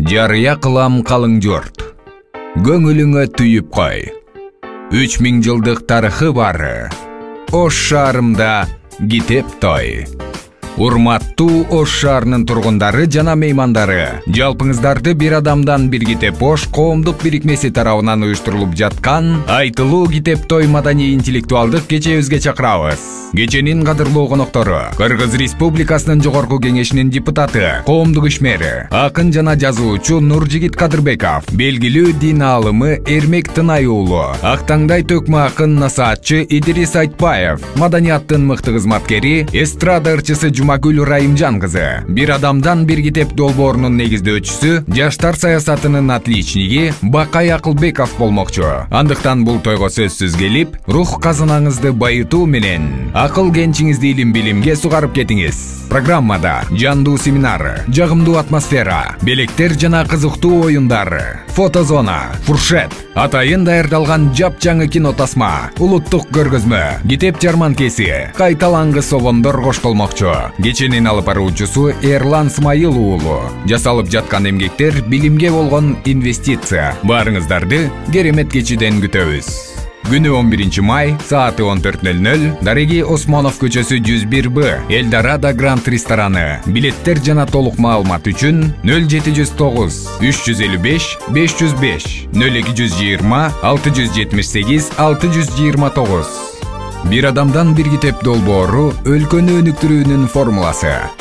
Жарыя кылам калың журт. Көңүлүңө түйүп кой. 3000 жылдык тарыхы бар. Ош шаарында китеп той. Урматтуу Ош шаарынын тургундары жана меймандары, жалпыңыздарды бир адамдан бир китеп Ош коомдук бирикмеси тарабынан уюштурулуп жаткан айтылуу китеп той маданий интеллектуалдык кечебизге чакырабыз. Кеченин кадырлуу коноктору, Кыргыз Республикасынын жогорку кеңешинин депутаты, коомдук ишмери, акын жана жазуучу Нуржигит Кадырбеков, белгилүү дин аалымы Эрмек Тынай уулу, Актаңдай төкмө акын насаатчы Идрис Айтбаев, маданияттын мыкты кызматкери, эстрада ырчысы Жумагүл Райымжан кызы, бир адамдан бир китеп долбоорунун негиздөөчүсү, жаштар саясатынын отличниги Бакай Акылбеков болмокчу. Андыктан бул тойго сөзсүз келип, рух казынаңызды байытуу менен акыл кенчиңизди илим билимге сугарып кетиңиз. Программада жандуу семинар, жагымдуу атмосфера, белектер жана кызыктуу оюндар, фотозона, фуршет, атайын даярдалган жапжаңы кинотасма, улуттук көргөзмө, китеп жарманкеси, кайталаңгы собондор коштолмокчу. Кеченин алып баруучусу Эрлан Смайыл уулу. Жасалып жаткан эмгектер билимге болгон инвестиция. Баарыңыздарды керемет кечүүдөн күтөбүз. Күнү 11 май, сааты 14:00, Дареги Осмонов көчөсү 101Б, Эльдорадо Гранд рестораны. Билеттер жана толук маалымат үчүн 0709 355 505 0220 678 629. Бир адамдан бир китеп долбоору өлкөнү өнүктүрүүнүн формуласы.